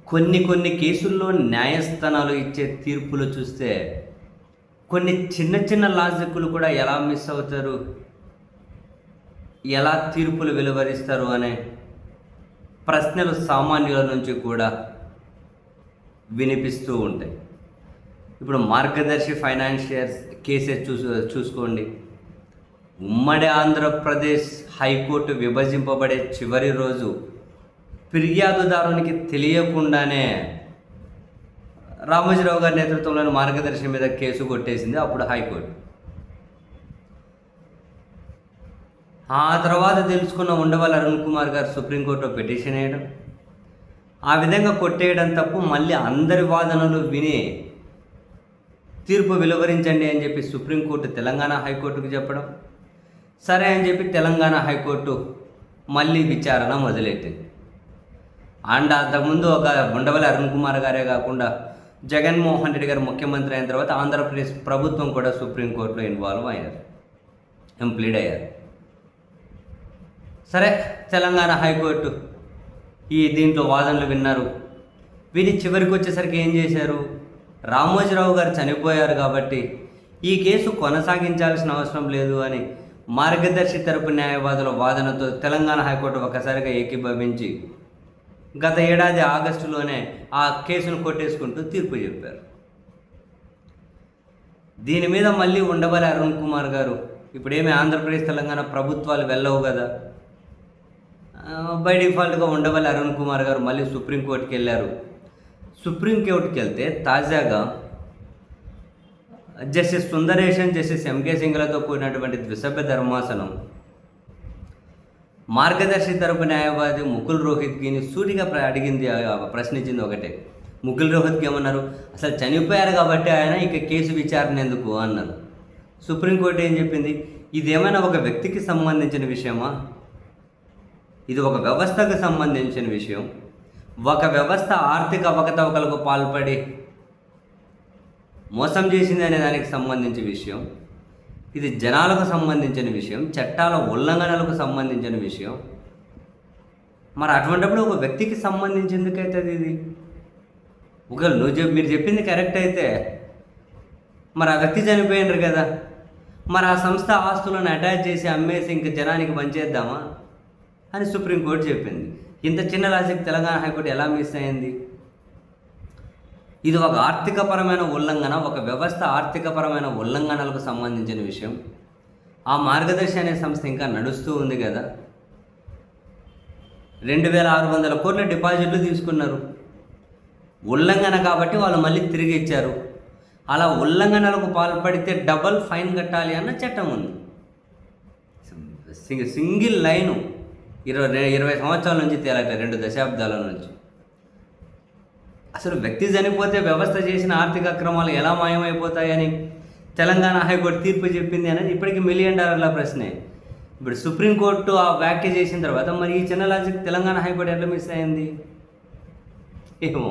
కొన్ని కేసుల్లో న్యాయస్థానాలు ఇచ్చే తీర్పులు చూస్తే కొన్ని చిన్న చిన్న లాజిక్‌లు కూడా ఎలా మిస్ అవుతారు? ఎలా తీర్పులు వెలువరిస్తారు అనే ప్రశ్నలు సామాన్యుల నుంచి కూడా వినిపిస్తూ ఉంటాయి. ఇప్పుడు మార్గదర్శి ఫైనాన్షియర్స్ కేసే చూసుకోండి. ఉమ్మడి ఆంధ్రప్రదేశ్ హైకోర్టు విభజింపబడే చివరి రోజు ఫిర్యాదుదారునికి తెలియకుండానే రామోజీరావు గారి నేతృత్వంలోని మార్గదర్శి మీద కేసు కొట్టేసింది అప్పుడు హైకోర్టు. ఆ తర్వాత తెలుసుకున్న ఉండవల్లి అరుణ్ కుమార్ గారు సుప్రీంకోర్టులో పిటిషన్ వేయడం, ఆ విధంగా కొట్టేయడం తప్పు. మళ్ళీ అందరి వాదనలు విని తీర్పు వెలువరించండి అని చెప్పి సుప్రీంకోర్టు తెలంగాణ హైకోర్టుకు చెప్పడం, సరే అని చెప్పి తెలంగాణ హైకోర్టు మళ్ళీ విచారణ మొదలెట్టింది. అండ్ అంతకుముందు ఒక ఉండవల్లి అరుణ్ కుమార్ గారే కాకుండా జగన్మోహన్ రెడ్డి గారు ముఖ్యమంత్రి అయిన తర్వాత ఆంధ్రప్రదేశ్ ప్రభుత్వం కూడా సుప్రీంకోర్టులో ఇన్వాల్వ్ అయ్యారు, ప్లీడ్ అయ్యారు. సరే, తెలంగాణ హైకోర్టు దీంట్లో వాదనలు విన్నారు. విని చివరికి వచ్చేసరికి ఏం చేశారు? రామోజీరావు గారు చనిపోయారు కాబట్టి ఈ కేసు కొనసాగించాల్సిన అవసరం లేదు అని మార్గదర్శి తరపు న్యాయవాదుల వాదనతో తెలంగాణ హైకోర్టు ఒకసారిగా ఏకీభవించి గత ఏడాది ఆగస్టులోనే ఆ కేసును కొట్టేసుకుంటూ తీర్పు చెప్పారు. దీని మీద మళ్ళీ ఉండవల్లి అరుణ్ కుమార్ గారు ఇప్పుడేమి ఆంధ్రప్రదేశ్ తెలంగాణ ప్రభుత్వాలు వెళ్ళవు కదా, బై డిఫాల్ట్గా ఉండవల్లి అరుణ్ కుమార్ గారు మళ్ళీ సుప్రీంకోర్టుకి వెళ్ళారు. సుప్రీంకోర్టుకి వెళ్తే తాజాగా జస్టిస్ సుందరేశన్, జస్టిస్ ఎంకే సింగ్లతో కూడినటువంటి ద్విసభ్య ధర్మాసనం మార్గదర్శి తరపు న్యాయవాది ముకుల్ రోహిత్గిని సూటిగా ప్రశ్నించింది ఒకటే. ముకుల్ రోహిత్కి ఏమన్నారు? అసలు చనిపోయారు కాబట్టి ఆయన ఇక కేసు విచారణ ఎందుకు అన్నారు. సుప్రీంకోర్టు ఏం చెప్పింది? ఇదేమైనా ఒక వ్యక్తికి సంబంధించిన విషయమా? ఇది ఒక వ్యవస్థకు సంబంధించిన విషయం. ఒక వ్యవస్థ ఆర్థిక అవకతవకలకు పాల్పడి మోసం చేసింది అనే దానికి సంబంధించిన విషయం. ఇది జనాలకు సంబంధించిన విషయం, చట్టాల ఉల్లంఘనలకు సంబంధించిన విషయం. మరి అటువంటిప్పుడు ఒక వ్యక్తికి సంబంధించి ఎందుకైతుంది ఇది? ఒకవేళ మీరు చెప్పింది కరెక్ట్ అయితే మరి ఆ వ్యక్తి చనిపోయినారు కదా, మరి ఆ సంస్థ ఆస్తులను అటాచ్ చేసి అమ్మేసి ఇంక జనానికి పనిచేద్దామా అని సుప్రీంకోర్టు చెప్పింది. ఇంత చిన్న లాజిక్ తెలంగాణ హైకోర్టు ఎలా మిస్ అయింది? ఇది ఒక ఆర్థికపరమైన ఉల్లంఘన, ఒక వ్యవస్థ ఆర్థికపరమైన ఉల్లంఘనలకు సంబంధించిన విషయం. ఆ మార్గదర్శి అనే సంస్థ ఇంకా నడుస్తూ ఉంది కదా. 2600 కోట్ల డిపాజిట్లు తీసుకున్నారు. ఉల్లంఘన కాబట్టి వాళ్ళు మళ్ళీ తిరిగి ఇచ్చారు. అలా ఉల్లంఘనలకు పాల్పడితే డబల్ ఫైన్ కట్టాలి అన్న చట్టం ఉంది. సింగిల్ లైను 20 సంవత్సరాల నుంచి తేలట, 2 దశాబ్దాల నుంచి. అసలు వ్యక్తి చనిపోతే వ్యవస్థ చేసిన ఆర్థిక అక్రమాలు ఎలా మాయమైపోతాయని తెలంగాణ హైకోర్టు తీర్పు చెప్పింది అనేది ఇప్పటికీ $1 మిలియన్ ప్రశ్నే. ఇప్పుడు సుప్రీంకోర్టు ఆ వ్యాఖ్య చేసిన తర్వాత మరి ఈ చిన్న లాజిక్ తెలంగాణ హైకోర్టు ఎట్లా మిస్ అయింది? ఏమో.